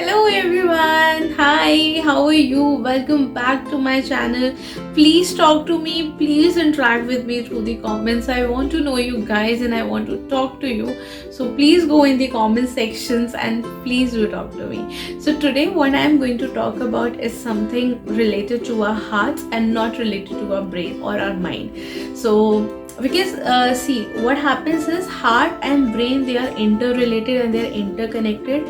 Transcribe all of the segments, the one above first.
Hello everyone, hi, how are you? Welcome back to my channel. Please talk to me, please interact with me through the comments. I want to know you guys and I want to talk to you. So please go in the comment sections and please do talk to me. So today what I am going to talk about is something related to our hearts and not related to our brain or our mind. So because see, what happens is heart and brain, they are interrelated and they are interconnected.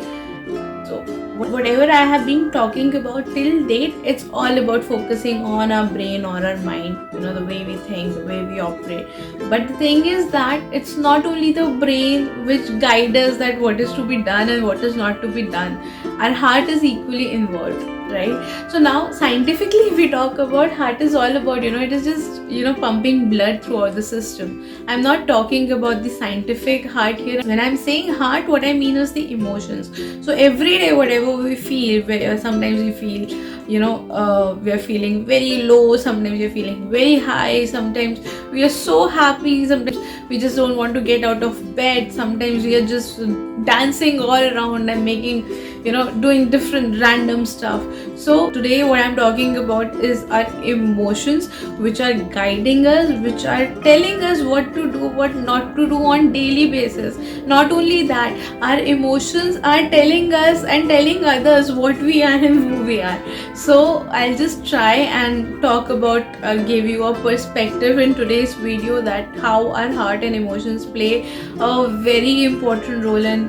So whatever I have been talking about till date, it's all about focusing on our brain or our mind, the way we think, the way we operate. But the thing is that it's not only the brain which guides us that what is to be done and what is not to be done. Our heart is equally involved, right? So now scientifically if we talk about heart, is all about, it is just pumping blood throughout the system. I'm not talking about the scientific heart here. When I'm saying heart, what I mean is the emotions. So every day whatever we feel, sometimes we feel we are feeling very low, sometimes we're feeling very high, sometimes we are so happy, sometimes we just don't want to get out of bed, sometimes we are just dancing all around and making doing different random stuff. So today what I'm talking about is our emotions, which are guiding us, which are telling us what to do, what not to do on daily basis. Not only that, our emotions are telling us and telling others what we are and who we are. So I'll just try and talk about, give you a perspective in today's video that how our heart and emotions play a very important role in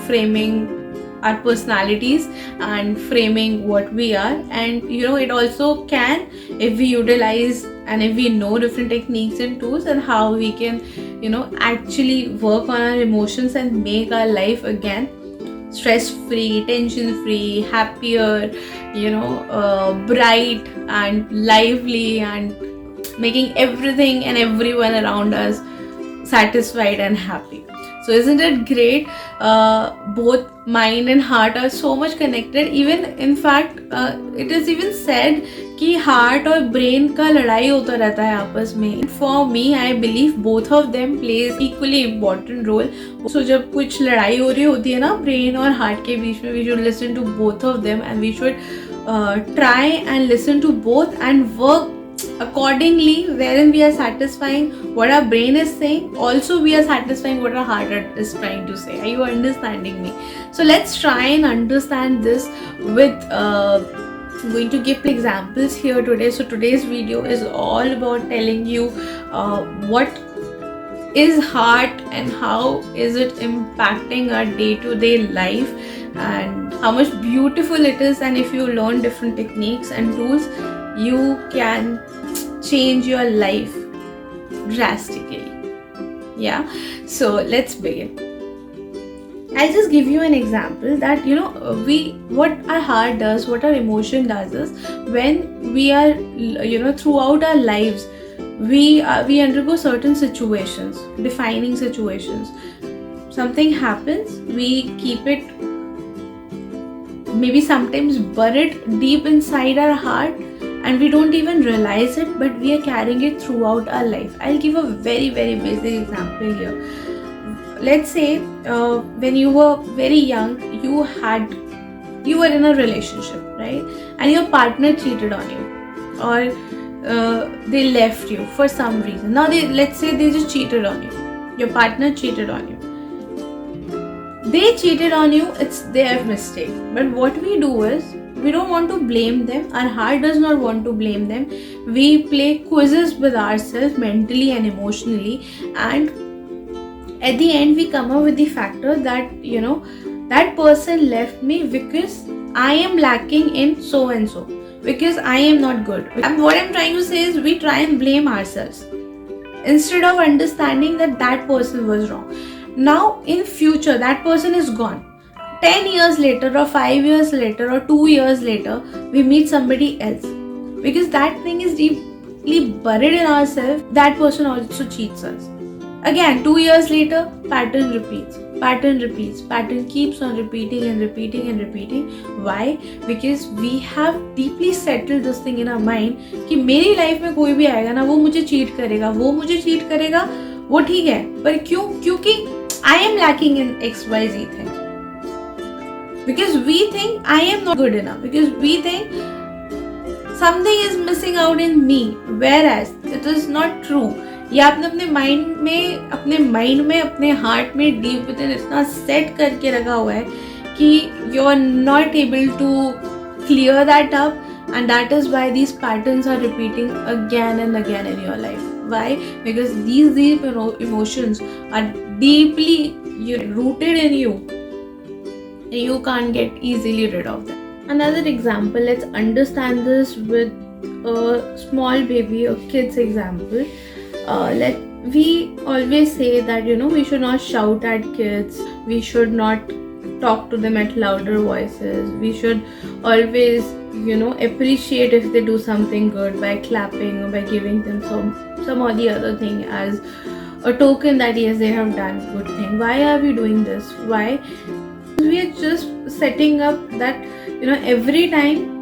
framing our personalities and framing what we are. And it also can, if we utilize and if we know different techniques and tools, and how we can actually work on our emotions and make our life again stress free, tension free, happier, bright and lively, and making everything and everyone around us satisfied and happy. So isn't it great? Both mind and heart are so much connected. Even in fact, it is even said कि heart और brain का लड़ाई होता रहता है आपस में. For me, I believe both of them plays equally important role. So जब कुछ लड़ाई हो रही होती है ना brain और heart के बीच में, we should listen to both of them and we should try and listen to both and work accordingly, wherein we are satisfying what our brain is saying, also we are satisfying what our heart is trying to say. Are you understanding me? So let's try and understand this with I'm going to give examples here today. So today's video is all about telling you what is heart and how is it impacting our day-to-day life, and how much beautiful it is. And if you learn different techniques and tools, you can change your life drastically. Yeah, so let's begin. I'll just give you an example that what our heart does, what our emotion does is, when we are throughout our lives, we undergo certain situations, defining situations. Something happens, we keep it maybe sometimes buried deep inside our heart, and we don't even realize it, but we are carrying it throughout our life. I'll give a very very basic example here. Let's say when you were very young, you were in a relationship, right? And your partner cheated on you, or they left you for some reason. Now let's say they just cheated on you. Your partner cheated on you. They cheated on you, it's their mistake. But what we do is, we don't want to blame them. Our heart does not want to blame them. We play quizzes with ourselves mentally and emotionally, and at the end we come up with the factor that that person left me because I am lacking in so and so, because I am not good. And what I'm trying to say is, we try and blame ourselves instead of understanding that that person was wrong. Now in future, that person is gone. 10 years later or 5 years later or 2 years later, we meet somebody else, because that thing is deeply buried in ourselves. That person also cheats us. Again, 2 years later, pattern repeats. Pattern keeps on repeating and repeating and repeating. Why? Because we have deeply settled this thing in our mind कि मेरी life में कोई भी आएगा ना, वो मुझे cheat करेगा, वो ठीक है, पर क्यों? क्योंकि I am lacking in XYZ thing. because we think I am not good enough, because we think something is missing out in me, whereas it is not true. ये आपने अपने माइंड में अपने हार्ट में डीप विद इन इतना set करके रखा हुआ है कि you are not able to clear that up, and that is why these patterns are repeating again and again in your life. Why? Because these deep emotions are deeply rooted in you. You can't get easily rid of them. Another example, let's understand this with a small baby, a kid's example. We always say that we should not shout at kids, we should not talk to them at louder voices, we should always appreciate if they do something good by clapping or by giving them some or the other thing as a token that yes, they have done good thing. Why are we doing this? Why? We are just setting up that every time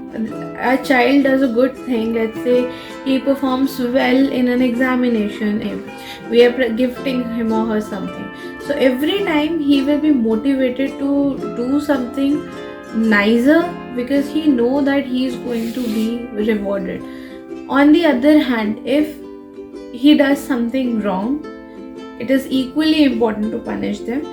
a child does a good thing, let's say he performs well in an examination, we are gifting him or her something, so every time he will be motivated to do something nicer because he know that he is going to be rewarded. On the other hand, if he does something wrong, it is equally important to punish them.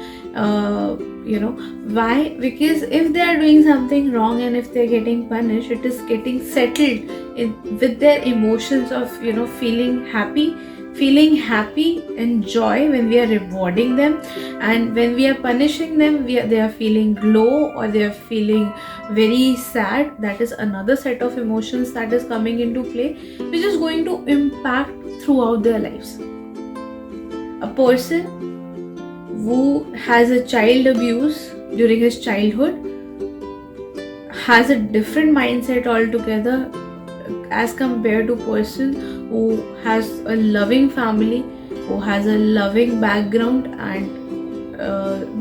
Why? Because if they are doing something wrong and if they are getting punished, it is getting settled with their emotions of feeling happy and joy when we are rewarding them, and when we are punishing them, they are feeling low or they are feeling very sad. That is another set of emotions that is coming into play, which is going to impact throughout their lives. A person who has a child abuse during his childhood has a different mindset altogether as compared to person who has a loving family, who has a loving background, and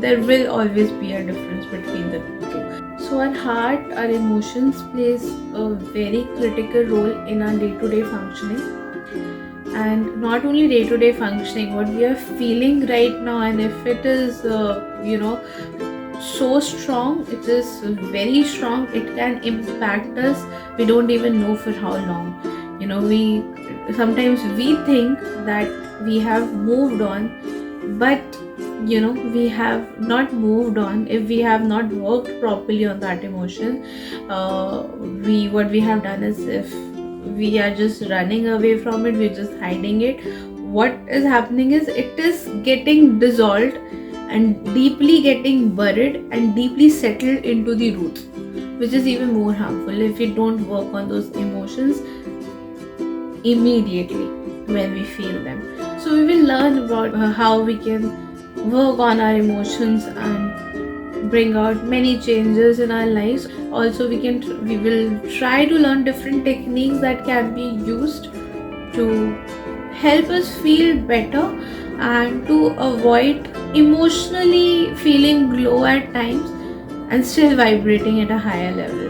there will always be a difference between the two. So our heart, our emotions plays a very critical role in our day-to-day functioning. And not only day-to-day functioning, what we are feeling right now, and if it is so strong, it is very strong, it can impact us, we don't even know for how long. We sometimes we think that we have moved on, but we have not moved on if we have not worked properly on that emotion. What we have done is, if we are just running away from it, we're just hiding it, what is happening is it is getting dissolved and deeply getting buried and deeply settled into the roots, which is even more harmful if we don't work on those emotions immediately when we feel them. So we will learn about how we can work on our emotions and bring out many changes in our lives. Also, we will try to learn different techniques that can be used to help us feel better and to avoid emotionally feeling low at times and still vibrating at a higher level.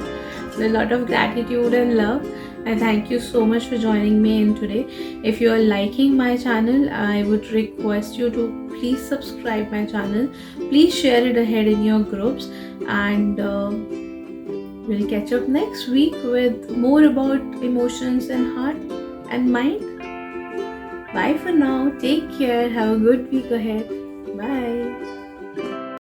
With a lot of gratitude and love, and thank you so much for joining me in today. If you are liking my channel, I would request you to please subscribe my channel, please share it ahead in your groups, and we'll catch up next week with more about emotions and heart and mind. Bye for now, take care, have a good week ahead. Bye.